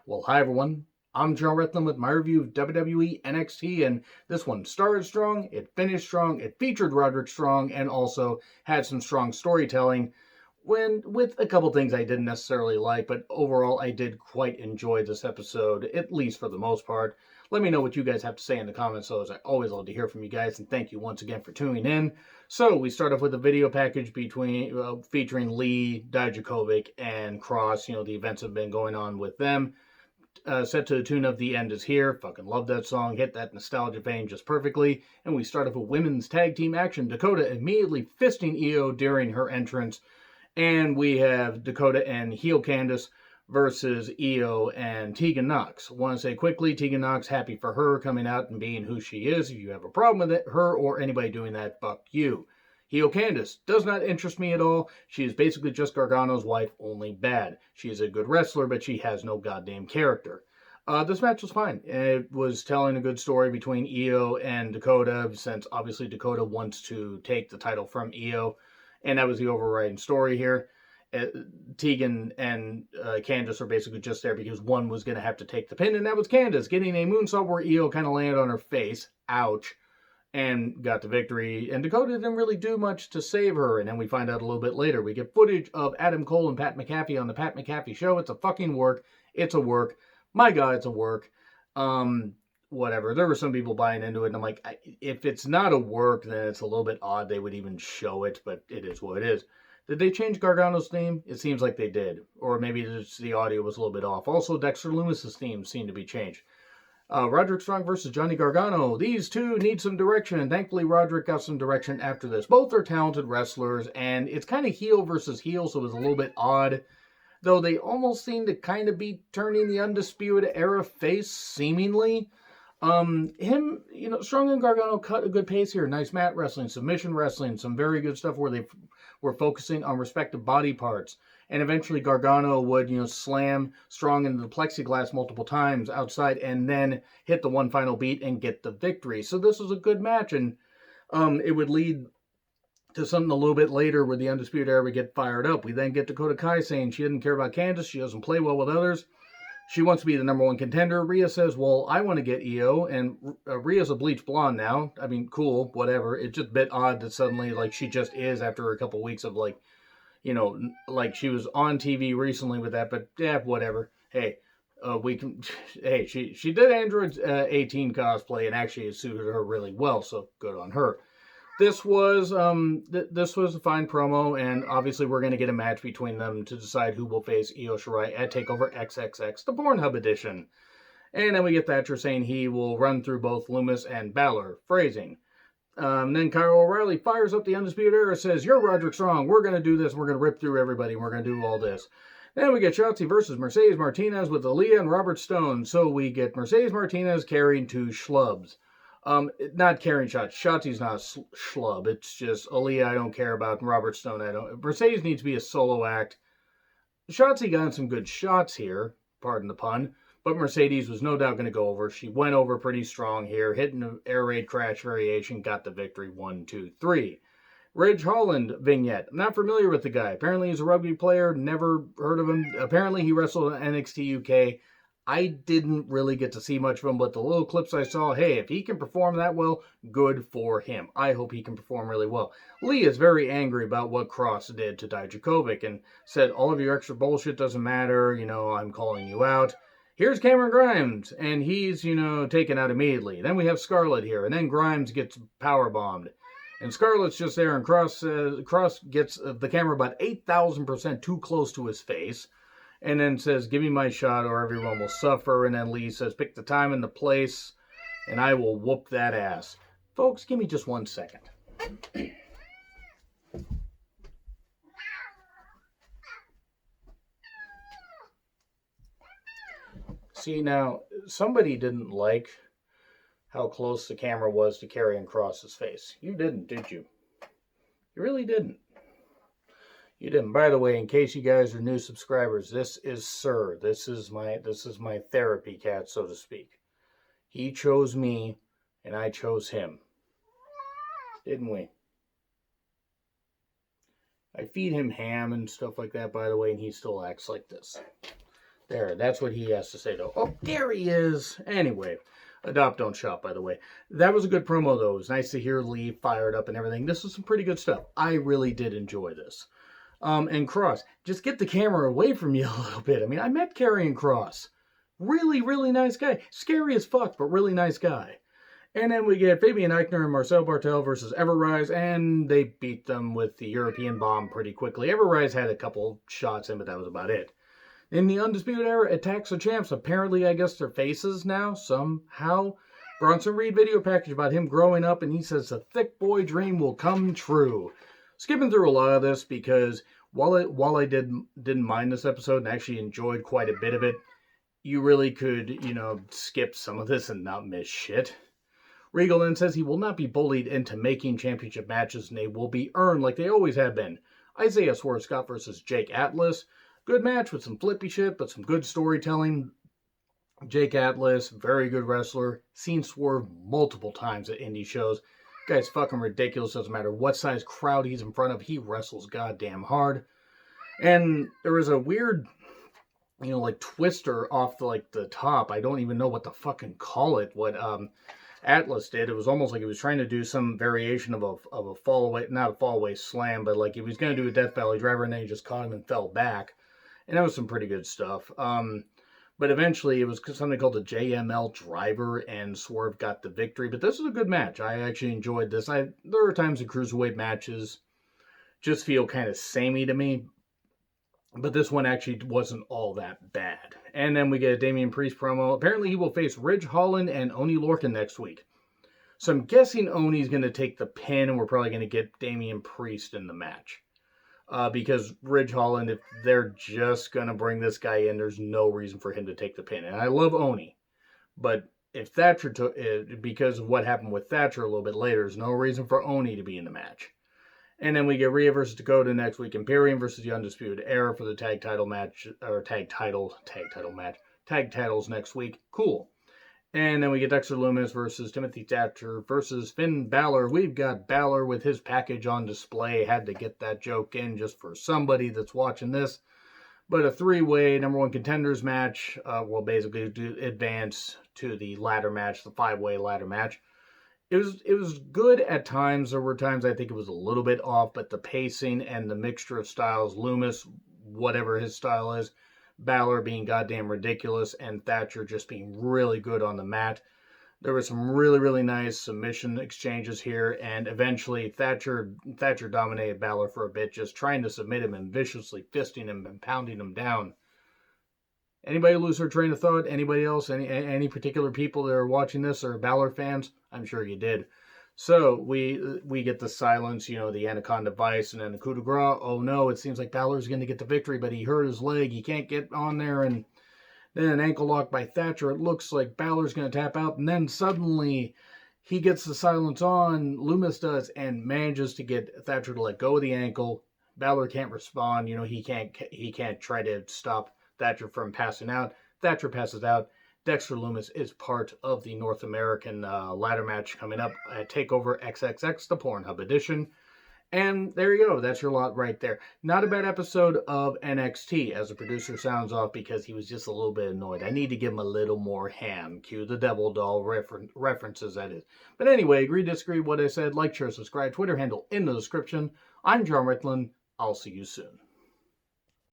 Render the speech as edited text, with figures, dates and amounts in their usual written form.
Well, hi everyone. I'm Johnderick with my review of WWE NXT, and this one started strong, it finished strong, it featured Roderick Strong, and also had some strong storytelling. With a couple things I didn't necessarily like, but overall I did quite enjoy this episode, at least for the most part. Let me know what you guys have to say in the comments, so as I always love to hear from you guys, and thank you once again for tuning in. So we start off with a video package featuring Lee, Dijakovic, and Cross. You know, the events have been going on with them. Set to the tune of The End Is Here. Fucking love that song. Hit that nostalgia vein just perfectly. And we start off with women's tag team action. Dakota immediately fisting Io during her entrance. And we have Dakota and heel Candice versus Io and Tegan Nox. Want to say quickly, Tegan Nox, happy for her coming out and being who she is. If you have a problem with it, her or anybody doing that, fuck you. Heel Candice does not interest me at all. She is basically just Gargano's wife, only bad. She is a good wrestler, but she has no goddamn character. This match was fine. It was telling a good story between Io and Dakota, since obviously Dakota wants to take the title from Io, and that was the overriding story here. Tegan and Candice are basically just there because one was going to have to take the pin, and that was Candice getting a moonsault where Io kind of landed on her face. Ouch. And got the victory. And Dakota didn't really do much to save her. And then we find out a little bit later. We get footage of Adam Cole and Pat McAfee on the Pat McAfee show. It's a fucking work. It's a work. My God, it's a work. Whatever. There were some people buying into it. And I'm like, if it's not a work, then it's a little bit odd they would even show it. But it is what it is. Did they change Gargano's theme? It seems like they did. Or maybe just the audio was a little bit off. Also, Dexter Loomis' theme seemed to be changed. Roderick Strong versus Johnny Gargano. These two need some direction, and thankfully Roderick got some direction after this. Both are talented wrestlers, and it's kind of heel versus heel, so it was a little bit odd. Though they almost seem to kind of be turning the Undisputed Era face, seemingly. Strong and Gargano cut a good pace here. Nice mat wrestling, submission wrestling, some very good stuff where they were focusing on respective body parts. And eventually Gargano would, slam Strong into the plexiglass multiple times outside and then hit the one final beat and get the victory. So this was a good match, and it would lead to something a little bit later where the Undisputed Era would get fired up. We then get Dakota Kai saying she didn't care about Candice, she doesn't play well with others. She wants to be the number one contender. Rhea says, well, I want to get Io, and Rhea's a bleach blonde now. I mean, cool, whatever. It's just a bit odd that suddenly, she just is after a couple weeks of, she was on TV recently with that, but yeah, whatever. Hey, she did Android 18 cosplay, and actually it suited her really well, so good on her. This was a fine promo, and obviously we're going to get a match between them to decide who will face Io Shirai at TakeOver XXX, the Pornhub edition. And then we get Thatcher saying he will run through both Loomis and Balor. Phrasing. Then Kyle O'Reilly fires up the Undisputed Era, says, you're Roderick Strong, we're going to do this, we're going to rip through everybody, and we're going to do all this. Then we get Shotzi versus Mercedes Martinez with Aaliyah and Robert Stone. So we get Mercedes Martinez carrying two schlubs. Not carrying shots. Shotzi's not a schlub. It's just Aaliyah I don't care about, and Robert Stone I don't. Mercedes needs to be a solo act. Shotzi got some good shots here, pardon the pun. But Mercedes was no doubt going to go over. She went over pretty strong here, hitting an air raid crash variation, got the victory 1, 2, 3. Ridge Holland vignette. I'm not familiar with the guy. Apparently he's a rugby player, never heard of him. Apparently he wrestled in NXT UK. I didn't really get to see much of him, but the little clips I saw, hey, if he can perform that well, good for him. I hope he can perform really well. Lee is very angry about what Cross did to Dijakovic and said, all of your extra bullshit doesn't matter, I'm calling you out. Here's Cameron Grimes, and he's, taken out immediately. Then we have Scarlett here, and then Grimes gets powerbombed. And Scarlett's just there, and Cross gets the camera about 8,000% too close to his face, and then says, give me my shot or everyone will suffer. And then Lee says, pick the time and the place, and I will whoop that ass. Folks, give me just 1 second. See, now, somebody didn't like how close the camera was to Karrion Kross's face. You didn't, did you? You really didn't. You didn't. By the way, in case you guys are new subscribers, this is Sir. This is my therapy cat, so to speak. He chose me, and I chose him. Didn't we? I feed him ham and stuff like that, by the way, and he still acts like this. There, that's what he has to say, though. Oh, there he is. Anyway, adopt, don't shop, by the way. That was a good promo, though. It was nice to hear Lee fired up and everything. This was some pretty good stuff. I really did enjoy this. And Cross, just get the camera away from you a little bit. I mean, I met Karrion Kross. Really, really nice guy. Scary as fuck, but really nice guy. And then we get Fabian Eichner and Marcel Bartel versus Everrise, and they beat them with the European Bomb pretty quickly. Everrise had a couple shots in, but that was about it. In the Undisputed Era, Attacks the Champs. Apparently, I guess they're faces now, somehow. Bronson Reed video package about him growing up, and he says the thick boy dream will come true. Skipping through a lot of this because while I didn't mind this episode and actually enjoyed quite a bit of it, you really could, skip some of this and not miss shit. Regal then says he will not be bullied into making championship matches, and they will be earned like they always have been. Isaiah Swerve Scott versus Jake Atlas. Good match with some flippy shit, but some good storytelling. Jake Atlas, very good wrestler. Seen Swerve multiple times at indie shows. Guy's fucking ridiculous. Doesn't matter what size crowd he's in front of. He wrestles goddamn hard. And there was a weird, twister off the top. I don't even know what to fucking call it. What Atlas did. It was almost like he was trying to do some variation of a fall away, not a fall away slam, but like he was going to do a Death Valley Driver, and then he just caught him and fell back. And that was some pretty good stuff. But eventually it was something called the JML Driver, and Swerve got the victory. But this was a good match. I actually enjoyed this. There are times in cruiserweight matches just feel kind of samey to me, but this one actually wasn't all that bad. And then we get a Damien Priest promo. Apparently he will face Ridge Holland and Oney Lorcan next week. So I'm guessing Oney's going to take the pin, and we're probably going to get Damien Priest in the match. Because Ridge Holland, if they're just going to bring this guy in, there's no reason for him to take the pin. And I love Oney, but if Thatcher took it, because of what happened with Thatcher a little bit later, there's no reason for Oney to be in the match. And then we get Rhea versus Dakota next week. Imperium versus the Undisputed Era for the tag title match, or tag titles next week. Cool. And then we get Dexter Loomis versus Timothy Thatcher versus Finn Balor. We've got Balor with his package on display. Had to get that joke in just for somebody that's watching this. But a three-way number one contenders match will basically advance to the ladder match, the five-way ladder match. It was good at times. There were times I think it was a little bit off, but the pacing and the mixture of styles, Loomis, whatever his style is, Balor being goddamn ridiculous, and Thatcher just being really good on the mat. There were some really, really nice submission exchanges here, and eventually Thatcher dominated Balor for a bit, just trying to submit him and viciously fisting him and pounding him down. Anybody lose their train of thought? Anybody else? Any particular people that are watching this are Balor fans? I'm sure you did. So we get the silence, the Anaconda Vice, and then the coup de grace. Oh no, it seems like Balor's going to get the victory, but he hurt his leg. He can't get on there, and then an ankle lock by Thatcher. It looks like Balor's going to tap out, and then suddenly he gets the silence on. Loomis does, and manages to get Thatcher to let go of the ankle. Balor can't respond. He can't try to stop Thatcher from passing out. Thatcher passes out. Dexter Loomis is part of the North American ladder match coming up at TakeOver XXX, the Pornhub edition. And there you go. That's your lot right there. Not a bad episode of NXT, as the producer sounds off because he was just a little bit annoyed. I need to give him a little more ham. Cue the Devil Doll references, that is. But anyway, agree, disagree, what I said. Like, share, subscribe, Twitter handle in the description. I'm John Rickland. I'll see you soon.